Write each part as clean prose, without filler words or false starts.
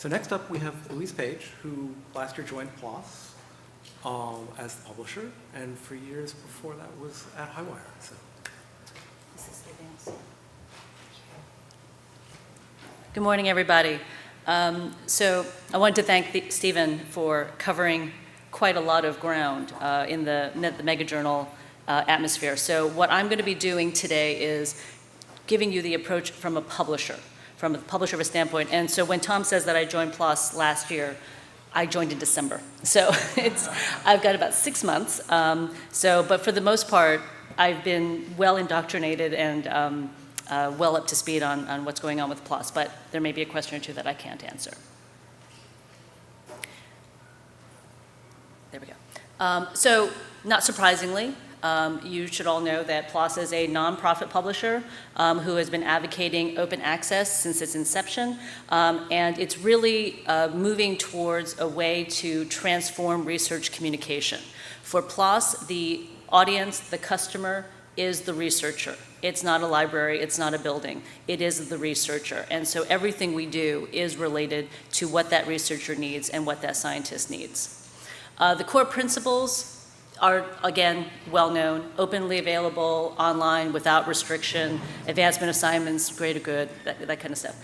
So next up, we have Louise Page, who last year joined PLOS as the publisher, and for years before that was at Highwire. So. Good morning, everybody. So I wanted to thank Stephen for covering quite a lot of ground in the mega journal atmosphere. So what I'm going to be doing today is giving you the approach from a publisher of a standpoint. And so when Tom says that I joined PLOS last year, I joined in December. So I've got about 6 months. But for the most part, I've been well indoctrinated and well up to speed on what's going on with PLOS, but there may be a question or two that I can't answer. There we go. So not surprisingly, you should all know that PLOS is a nonprofit publisher who has been advocating open access since its inception, and it's really moving towards a way to transform research communication. For PLOS, the audience, the customer, is the researcher. It's not a library, it's not a building, it is the researcher. And so everything we do is related to what that researcher needs and what that scientist needs. The core principles are, again, well-known, openly available online without restriction, advancement of science, greater good, that kind of stuff.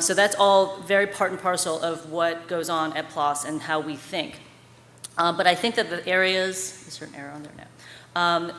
So that's all very part and parcel of what goes on at PLOS and how we think. But I think that the areas, is there an arrow on there now,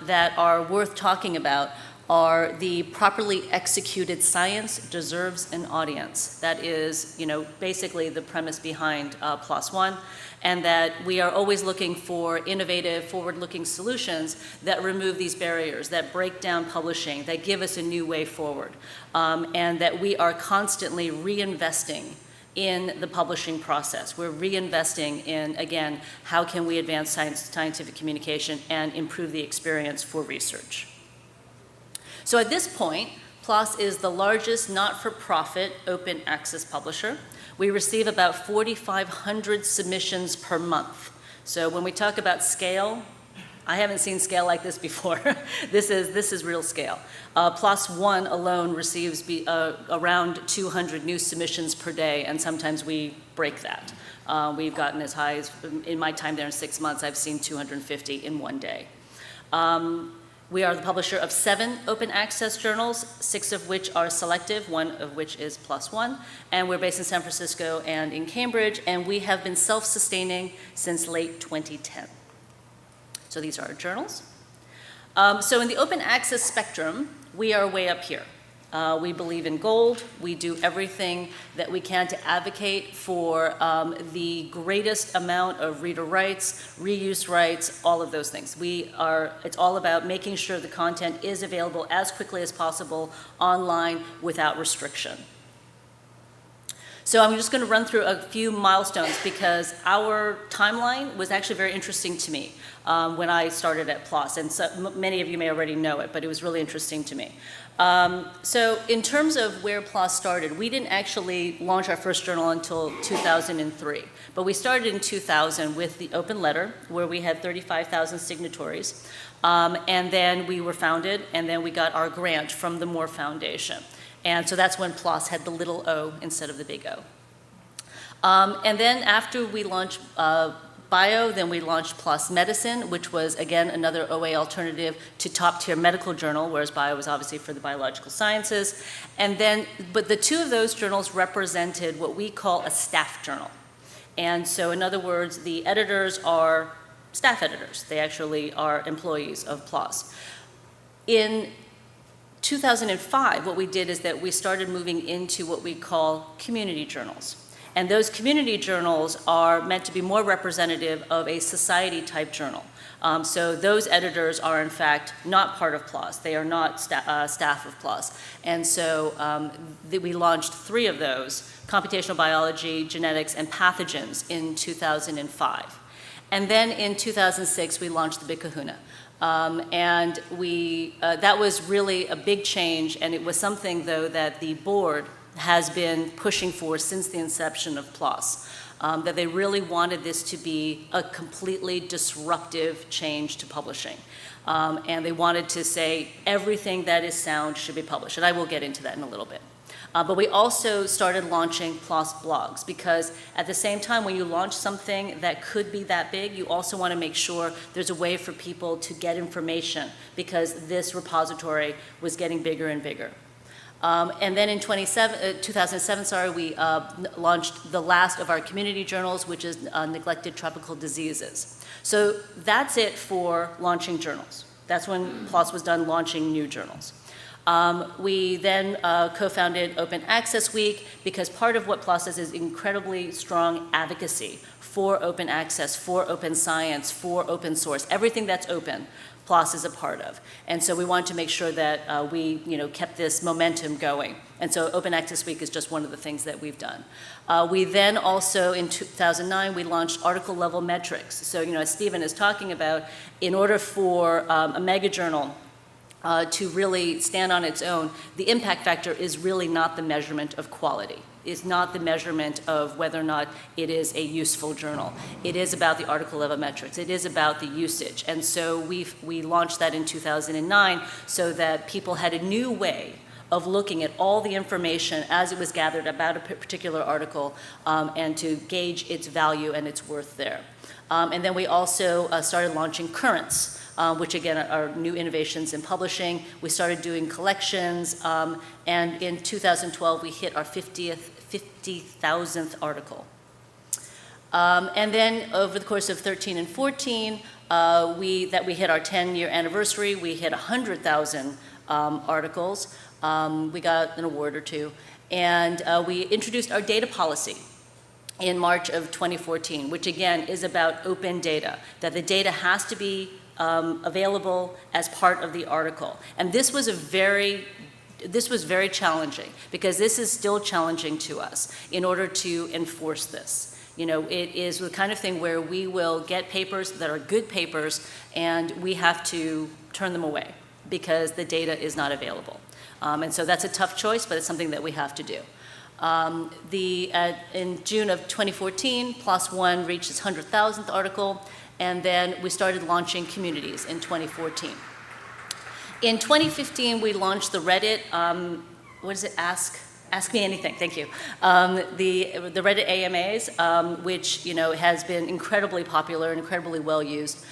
that are worth talking about are the properly executed science deserves an audience. That is, basically the premise behind PLOS One, and that we are always looking for innovative, forward-looking solutions that remove these barriers, that break down publishing, that give us a new way forward, and that we are constantly reinvesting in the publishing process. We're reinvesting in, again, how can we advance scientific communication and improve the experience for research. So at this point, PLOS is the largest not-for-profit open access publisher. We receive about 4,500 submissions per month. So when we talk about scale, I haven't seen scale like this before. This is real scale. PLOS One alone receives around 200 new submissions per day, and sometimes we break that. We've gotten as high as, in my time there in 6 months, I've seen 250 in one day. We are the publisher of 7 open access journals, 6 of which are selective, 1 of which is PLOS One, and we're based in San Francisco and in Cambridge, and we have been self-sustaining since late 2010. So these are our journals. So in the open access spectrum, we are way up here. We believe in gold. We do everything that we can to advocate for the greatest amount of reader rights, reuse rights, all of those things. It's all about making sure the content is available as quickly as possible online without restriction. So I'm just going to run through a few milestones because our timeline was actually very interesting to me when I started at PLOS, and so many of you may already know it, but it was really interesting to me. So in terms of where PLOS started, we didn't actually launch our first journal until 2003, but we started in 2000 with the open letter, where we had 35,000 signatories, and then we were founded, and then we got our grant from the Moore Foundation. And so that's when PLOS had the little O instead of the big O. And then after we launched Bio, then we launched PLOS Medicine, which was, again, another OA alternative to top-tier medical journal, whereas Bio was obviously for the biological sciences. And then, but the 2 of those journals represented what we call a staff journal. And so, in other words, the editors are staff editors. They actually are employees of PLOS. In 2005, what we did is that we started moving into what we call community journals. And those community journals are meant to be more representative of a society-type journal. So those editors are, in fact, not part of PLOS. They are not staff of PLOS. And so we launched 3 of those, computational biology, genetics, and pathogens in 2005. And then in 2006, we launched the Big Kahuna. And that was really a big change, and it was something, though, that the board has been pushing for since the inception of PLOS, that they really wanted this to be a completely disruptive change to publishing. And they wanted to say everything that is sound should be published, and I will get into that in a little bit. But we also started launching PLOS blogs, because at the same time, when you launch something that could be that big, you also want to make sure there's a way for people to get information, because this repository was getting bigger and bigger. And then in 2007, we launched the last of our community journals, which is Neglected Tropical Diseases. So that's it for launching journals. That's when PLOS was done launching new journals. We then co-founded Open Access Week, because part of what PLOS is incredibly strong advocacy for open access, for open science, for open source. Everything that's open, PLOS is a part of. And so we wanted to make sure that we kept this momentum going. And so Open Access Week is just one of the things that we've done. We then also, in 2009, we launched article level metrics. So as Stephen is talking about, in order for a mega journal to really stand on its own, the impact factor is really not the measurement of quality. It's not the measurement of whether or not it is a useful journal. It is about the article level metrics. It is about the usage. And so we launched that in 2009 so that people had a new way of looking at all the information as it was gathered about a particular article and to gauge its value and its worth there. And then we also started launching currents, which again are new innovations in publishing. We started doing collections, and in 2012 we hit our 50,000th article. And then over the course of 13 and 14, we hit our 10-year anniversary, we hit 100,000 articles. We got an award or two, and we introduced our data policy in March of 2014, which again is about open data, that the data has to be available as part of the article. And this was very challenging, because this is still challenging to us in order to enforce this. It is the kind of thing where we will get papers that are good papers and we have to turn them away because the data is not available. And so that's a tough choice, but it's something that we have to do. In June of 2014, PLOS One reached its 100,000th article, and then we started launching communities in 2014. In 2015, we launched the Reddit, what is it, Ask Me Anything, thank you. The Reddit AMAs, which has been incredibly popular and incredibly well used.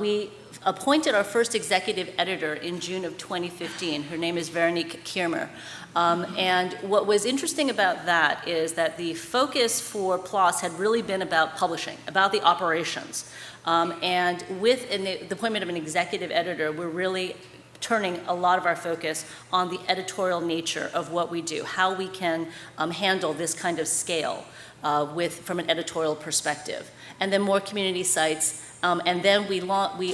We appointed our first executive editor in June of 2015. Her name is Veronique Kiermer. And what was interesting about that is that the focus for PLOS had really been about publishing, about the operations. And with the appointment of an executive editor, we're really turning a lot of our focus on the editorial nature of what we do, how we can handle this kind of scale from an editorial perspective. And then more community sites. And then we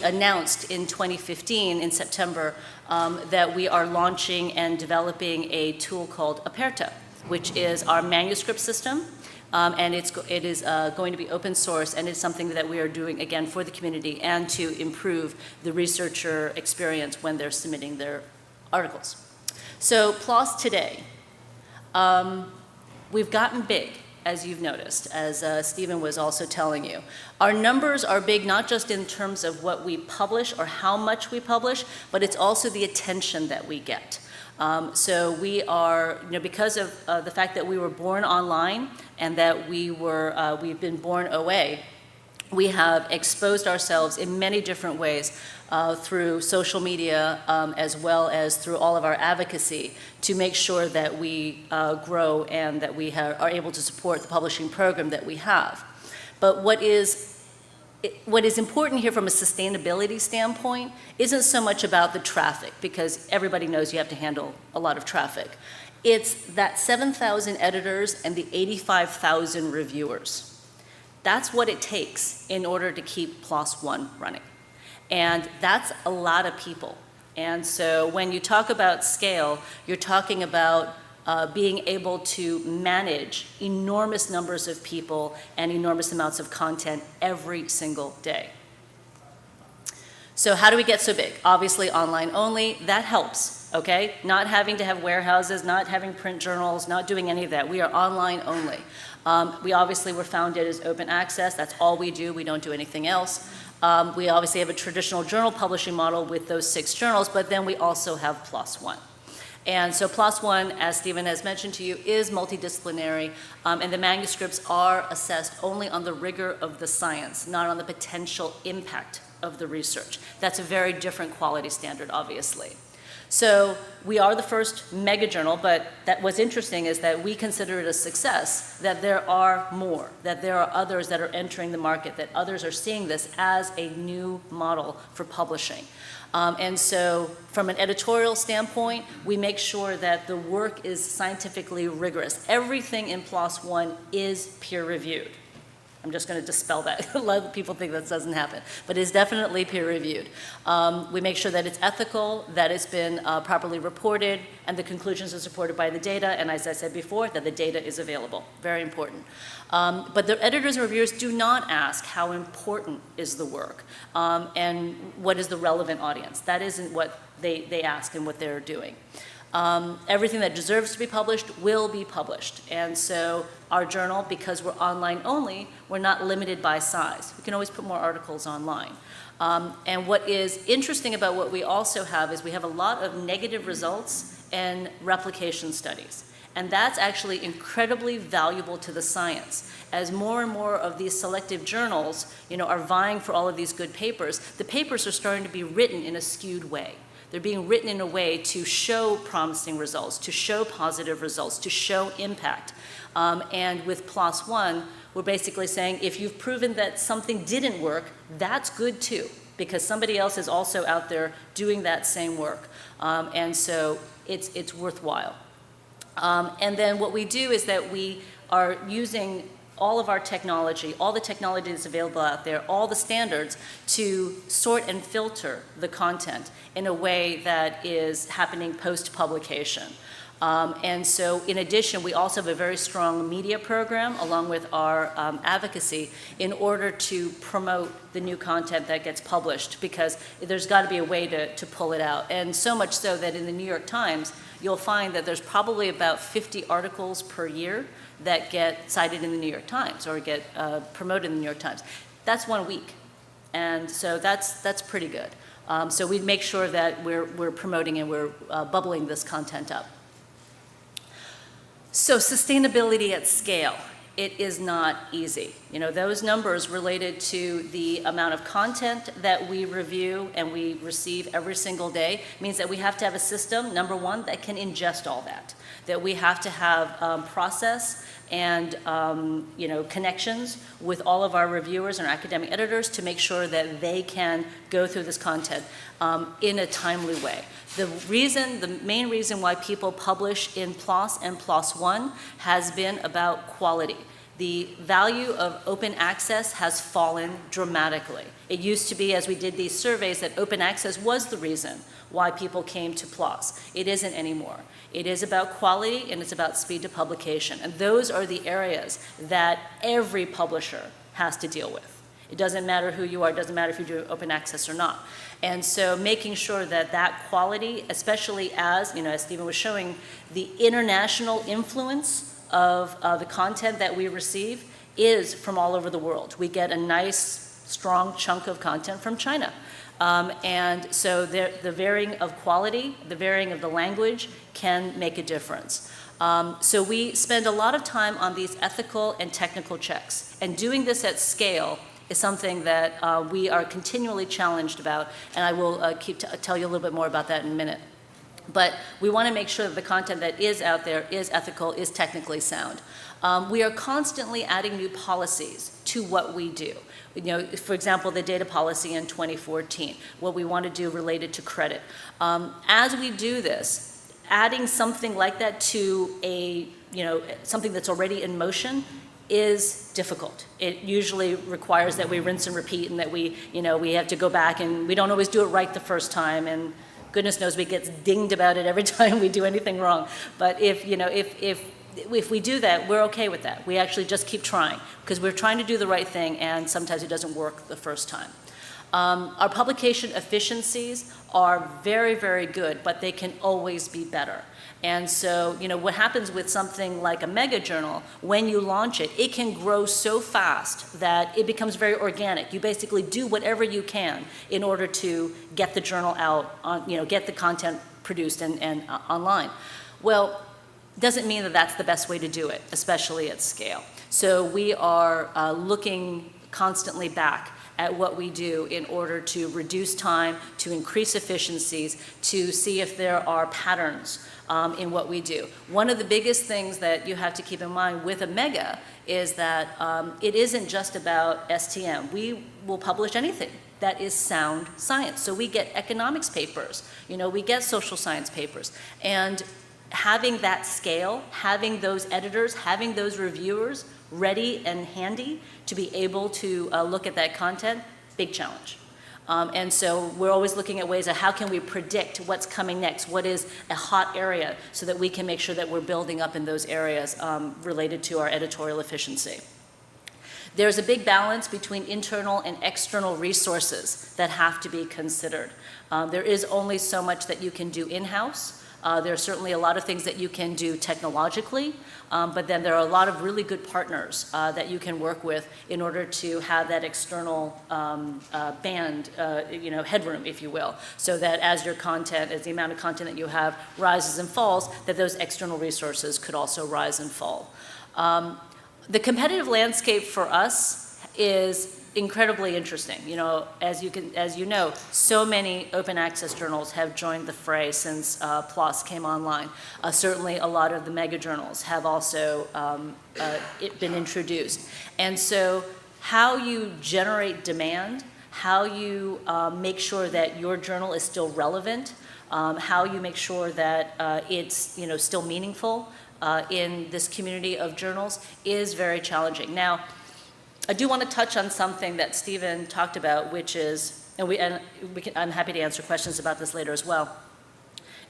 announced in 2015, in September, that we are launching and developing a tool called Aperta, which is our manuscript system. And it is going to be open source, and it's something that we are doing, again, for the community and to improve the researcher experience when they're submitting their articles. So PLOS today, we've gotten big, as you've noticed, as Stephen was also telling you. Our numbers are big not just in terms of what we publish or how much we publish, but it's also the attention that we get. So we are, because of the fact that we were born online and that we've been born OA, we have exposed ourselves in many different ways through social media as well as through all of our advocacy to make sure that we grow and that we are able to support the publishing program that we have. But what is important here from a sustainability standpoint isn't so much about the traffic, because everybody knows you have to handle a lot of traffic. It's that 7,000 editors and the 85,000 reviewers. That's what it takes in order to keep PLOS One running. And that's a lot of people. And so when you talk about scale, you're talking about being able to manage enormous numbers of people and enormous amounts of content every single day. So how do we get so big? Obviously online only, that helps, okay? Not having to have warehouses, not having print journals, not doing any of that. We are online only. We obviously were founded as open access, that's all we do, we don't do anything else. We obviously have a traditional journal publishing model with those 6 journals, but then we also have PLOS One. And so PLOS One, as Stephen has mentioned to you, is multidisciplinary, and the manuscripts are assessed only on the rigor of the science, not on the potential impact of the research. That's a very different quality standard, obviously. So we are the first mega journal, but what's interesting is that we consider it a success, that there are more, that there are others that are entering the market, that others are seeing this as a new model for publishing. And so from an editorial standpoint, we make sure that the work is scientifically rigorous. Everything in PLOS One is peer-reviewed. I'm just going to dispel that. A lot of people think that doesn't happen, but it's definitely peer-reviewed. We make sure that it's ethical, that it's been properly reported, and the conclusions are supported by the data, and as I said before, that the data is available. Very important. But the editors and reviewers do not ask how important is the work and what is the relevant audience. That isn't what they ask and what they're doing. Everything that deserves to be published will be published. And so our journal, because we're online only, we're not limited by size. We can always put more articles online. And what is interesting about what we also have is we have a lot of negative results and replication studies. And that's actually incredibly valuable to the science. As more and more of these selective journals, are vying for all of these good papers, the papers are starting to be written in a skewed way. They're being written in a way to show promising results, to show positive results, to show impact. And with PLOS One, we're basically saying if you've proven that something didn't work, that's good too, because somebody else is also out there doing that same work. And so it's worthwhile. And then what we do is that we are using all of our technology, all the technology that's available out there, all the standards to sort and filter the content in a way that is happening post-publication. And so in addition, we also have a very strong media program along with our advocacy in order to promote the new content that gets published, because there's got to be a way to pull it out. And so much so that in the New York Times, you'll find that there's probably about 50 articles per year that get cited in the New York Times or get promoted in the New York Times. That's 1 week. And so that's pretty good. So we make sure that we're promoting and we're bubbling this content up. So sustainability at scale, it is not easy. Those numbers related to the amount of content that we review and we receive every single day means that we have to have a system, number one, that can ingest all that we have to have process and connections with all of our reviewers and our academic editors to make sure that they can go through this content in a timely way. The main reason why people publish in PLOS and PLOS One has been about quality. The value of open access has fallen dramatically. It used to be, as we did these surveys, that open access was the reason why people came to PLOS. It isn't anymore. It is about quality and it's about speed to publication. And those are the areas that every publisher has to deal with. It doesn't matter who you are, it doesn't matter if you do open access or not. And so making sure that quality, especially as Stephen was showing, the international influence of the content that we receive is from all over the world. We get a nice, strong chunk of content from China. And so the varying of quality, the varying of the language can make a difference. So we spend a lot of time on these ethical and technical checks. And doing this at scale is something that we are continually challenged about, and I will tell you a little bit more about that in a minute. But we want to make sure that the content that is out there is ethical, is technically sound. We are constantly adding new policies to what we do. For example, the data policy in 2014, what we want to do related to credit. As we do this, adding something like that to something that's already in motion is difficult. It usually requires that we rinse and repeat and that we have to go back, and we don't always do it right the first time, and goodness knows we get dinged about it every time we do anything wrong. But if we do that, we're okay with that. We actually just keep trying because we're trying to do the right thing, and sometimes it doesn't work the first time. Our publication efficiencies are very, very good, but they can always be better. And so, what happens with something like a mega journal, when you launch it, it can grow so fast that it becomes very organic. You basically do whatever you can in order to get the journal out, get the content produced and online. Well, doesn't mean that that's the best way to do it, especially at scale. So we are looking constantly back at what we do in order to reduce time, to increase efficiencies, to see if there are patterns in what we do. One of the biggest things that you have to keep in mind with a mega is that it isn't just about STM. We will publish anything that is sound science. So we get economics papers, we get social science papers. And having that scale, having those editors, having those reviewers ready and handy to be able to look at that content, big challenge. And so we're always looking at ways of how can we predict what's coming next, what is a hot area, so that we can make sure that we're building up in those areas related to our editorial efficiency. There's a big balance between internal and external resources that have to be considered. There is only so much that you can do in-house. There are certainly a lot of things that you can do technologically, but then there are a lot of really good partners that you can work with in order to have that external band, headroom, if you will, so that as your content, as the amount of content that you have rises and falls, that those external resources could also rise and fall. The competitive landscape for us is incredibly interesting. As you know, so many open access journals have joined the fray since PLOS came online. Certainly a lot of the mega journals have also been introduced. And so how you generate demand, how you make sure that your journal is still relevant, how you make sure that it's still meaningful in this community of journals is very challenging. Now, I do want to touch on something that Stephen talked about, which is, I'm happy to answer questions about this later as well,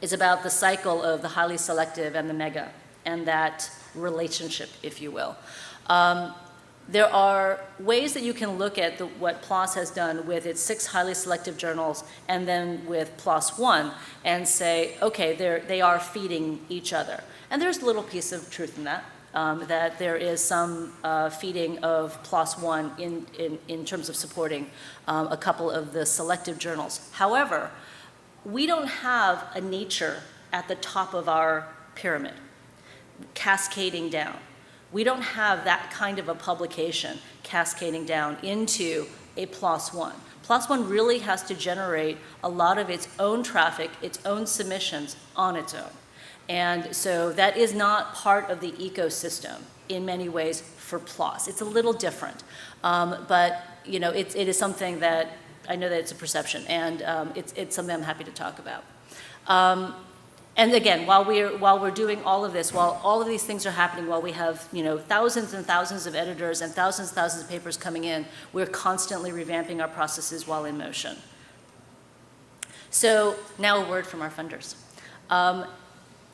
is about the cycle of the highly selective and the mega, and that relationship, if you will. There are ways that you can look at what PLOS has done with its 6 highly selective journals and then with PLOS One and say, okay, they are feeding each other. And there's a little piece of truth in that. That there is some feeding of PLOS One in terms of supporting a couple of the selective journals. However, we don't have a nature at the top of our pyramid, cascading down. We don't have that kind of a publication cascading down into a PLOS One. PLOS One really has to generate a lot of its own traffic, its own submissions on its own. And so that is not part of the ecosystem in many ways for PLOS. It's a little different, but it is something that I know that it's a perception, and it's something I'm happy to talk about. And again, while we're doing all of this, while all of these things are happening, while we have thousands and thousands of editors and thousands of papers coming in, we're constantly revamping our processes while in motion. So now a word from our funders.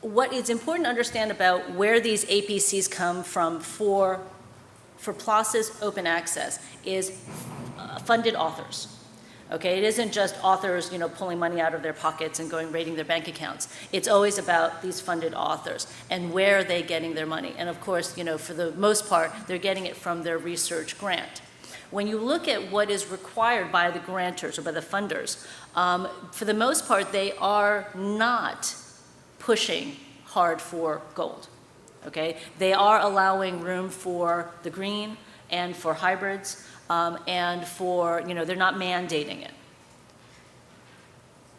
What is important to understand about where these APCs come from for PLOS's open access is funded authors. Okay, it isn't just authors, pulling money out of their pockets and raiding their bank accounts. It's always about these funded authors and where are they getting their money. And of course, for the most part, they're getting it from their research grant. When you look at what is required by the grantors or by the funders, for the most part, they are not pushing hard for gold, okay? They are allowing room for the green and for hybrids and for, they're not mandating it.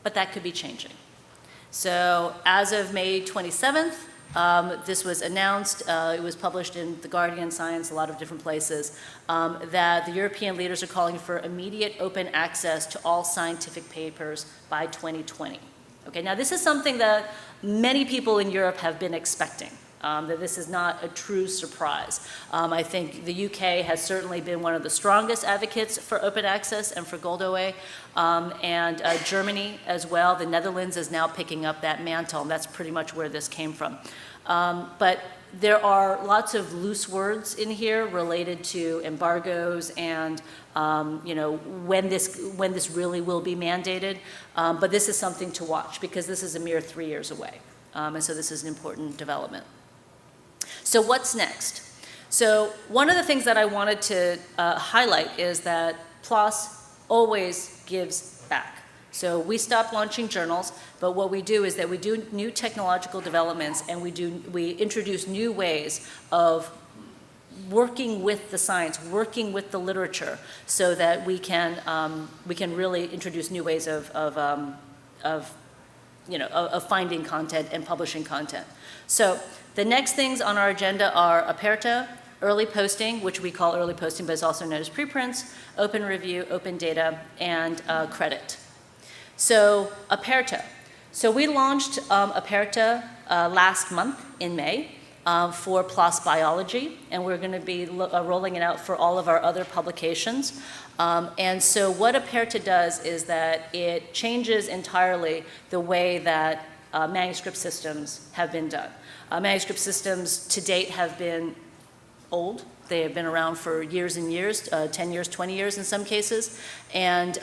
But that could be changing. So as of May 27th, this was announced, it was published in The Guardian, Science, a lot of different places, that the European leaders are calling for immediate open access to all scientific papers by 2020. Okay, now this is something that many people in Europe have been expecting, that this is not a true surprise. I think the UK has certainly been one of the strongest advocates for open access and for Gold OA, and Germany as well. The Netherlands is now picking up that mantle, and that's pretty much where this came from. But there are lots of loose words in here related to embargoes and when this really will be mandated. But this is something to watch because this is a mere 3 years away. And so this is an important development. So what's next? So one of the things that I wanted to highlight is that PLOS always gives back. So we stopped launching journals, but what we do is that we do new technological developments, and we introduce new ways of working with the science, working with the literature, so that we can really introduce new ways of finding content and publishing content. So the next things on our agenda are Aperta, early posting, which we call early posting, but it's also known as preprints, open review, open data, and credit. So Aperta. So we launched Aperta last month in May for PLOS Biology, and we're going to be rolling it out for all of our other publications. And so what Aperta does is that it changes entirely the way that manuscript systems have been done. Manuscript systems to date have been old. They have been around for years and years, 10 years, 20 years in some cases, and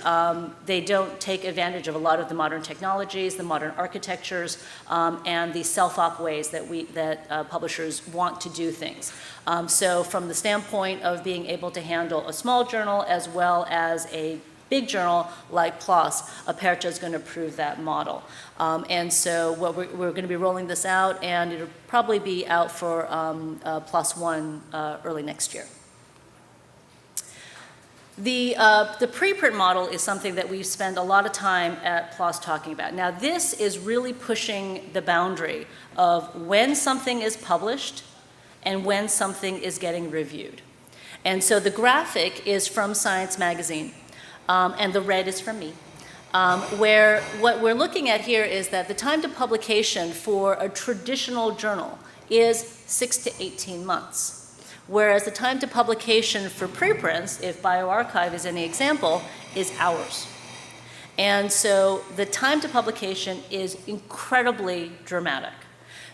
they don't take advantage of a lot of the modern technologies, the modern architectures, and the self-op ways that publishers want to do things. So from the standpoint of being able to handle a small journal as well as a big journal like PLOS, Aperta is going to prove that model. And so what we're going to be rolling this out, and it'll probably be out for PLOS One early next year. The preprint model is something that we spend a lot of time at PLOS talking about. Now this is really pushing the boundary of when something is published and when something is getting reviewed. And so the graphic is from Science Magazine. And the red is from me, where what we're looking at here is that the time to publication for a traditional journal is 6 to 18 months, whereas the time to publication for preprints, if bioRxiv is any example, is hours. And so the time to publication is incredibly dramatic.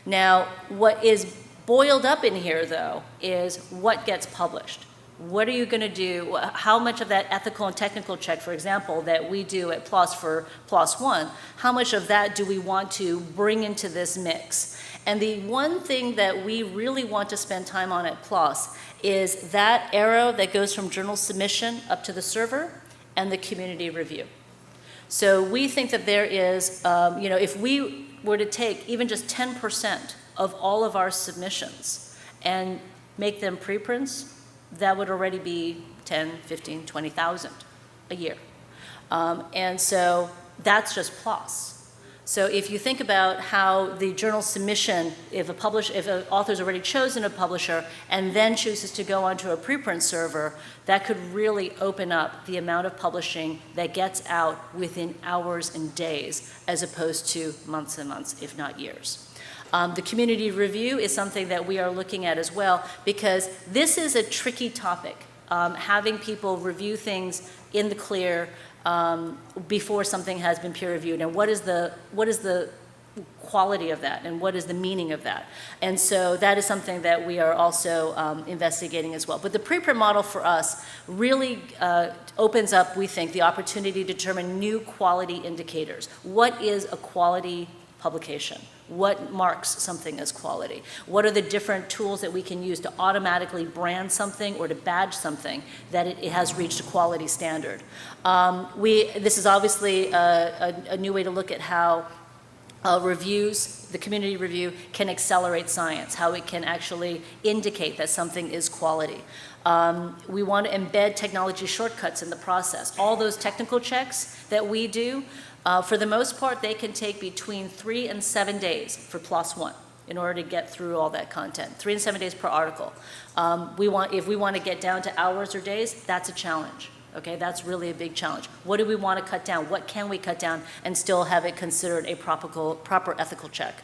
Now, what is boiled up in here, though, is what gets published. What are you going to do? How much of that ethical and technical check, for example, that we do at PLOS for PLOS One, how much of that do we want to bring into this mix? And the one thing that we really want to spend time on at PLOS is that arrow that goes from journal submission up to the server and the community review. So we think that there is, if we were to take even just 10% of all of our submissions and make them preprints, that would already be 10, 15, 20,000 a year. And so that's just PLOS. So if you think about how the journal submission, if an author's already chosen a publisher and then chooses to go onto a preprint server, that could really open up the amount of publishing that gets out within hours and days, as opposed to months and months, if not years. The community review is something that we are looking at as well, because this is a tricky topic, having people review things in the clear before something has been peer reviewed, and what is the quality of that, and what is the meaning of that. And so that is something that we are also investigating as well. But the preprint model for us really opens up, we think, the opportunity to determine new quality indicators. What is a quality publication? What marks something as quality? What are the different tools that we can use to automatically brand something or to badge something that it has reached a quality standard? This is obviously a new way to look at how reviews, the community review, can accelerate science, how it can actually indicate that something is quality. We want to embed technology shortcuts in the process. All those technical checks that we do, for the most part, they can take between 3 and 7 days for PLOS One in order to get through all that content. 3 and 7 days per article. If we want to get down to hours or days, that's a challenge. Okay, that's really a big challenge. What do we want to cut down? What can we cut down and still have it considered a proper ethical check?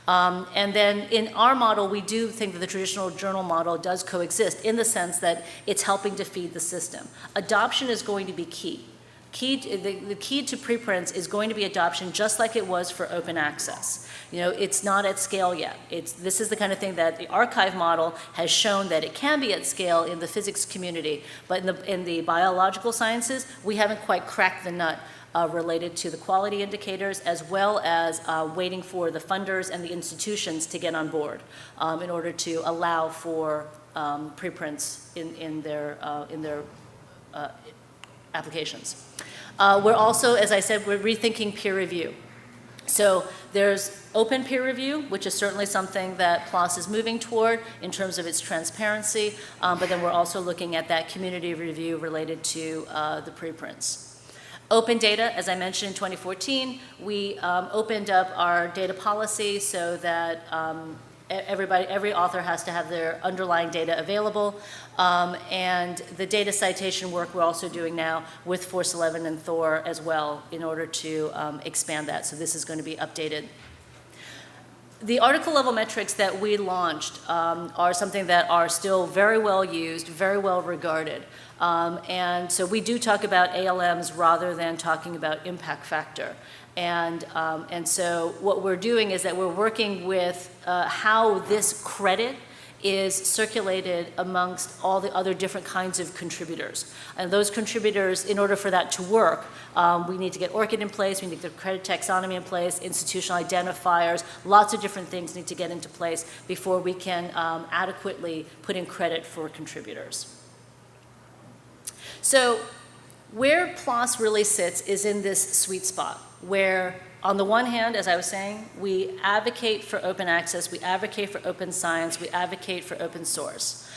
And then in our model, we do think that the traditional journal model does coexist in the sense that it's helping to feed the system. Adoption is going to be key. The key to preprints is going to be adoption, just like it was for open access. It's not at scale yet. This is the kind of thing that the archive model has shown that it can be at scale in the physics community, but in the biological sciences, we haven't quite cracked the nut related to the quality indicators, as well as waiting for the funders and the institutions to get on board in order to allow for preprints in their applications. We're also, as I said, we're rethinking peer review. So there's open peer review, which is certainly something that PLOS is moving toward in terms of its transparency, but then we're also looking at that community review related to the preprints. Open data, as I mentioned in 2014, we opened up our data policy so that every author has to have their underlying data available. And the data citation work we're also doing now with Force 11 and Thor as well in order to expand that. So this is going to be updated. The article level metrics that we launched are something that are still very well used, very well regarded. And so we do talk about ALMs rather than talking about impact factor. And so what we're doing is that we're working with how this credit is circulated amongst all the other different kinds of contributors. And those contributors, in order for that to work, we need to get ORCID in place, we need to get credit taxonomy in place, institutional identifiers, lots of different things need to get into place before we can adequately put in credit for contributors. So where PLOS really sits is in this sweet spot, where on the one hand, as I was saying, we advocate for open access, we advocate for open science, we advocate for open source.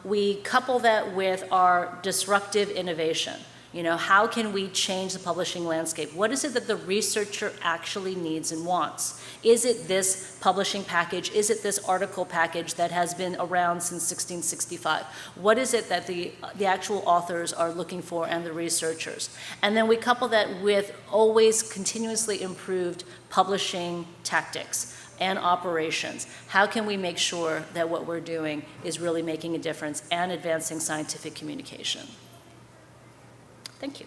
We couple that with our disruptive innovation. You know, how can we change the publishing landscape? What is it that the researcher actually needs and wants? Is it this publishing package? Is it this article package that has been around since 1665? What is it that the actual authors are looking for and the researchers? And then we couple that with always continuously improved publishing tactics and operations. How can we make sure that what we're doing is really making a difference and advancing scientific communication? Thank you.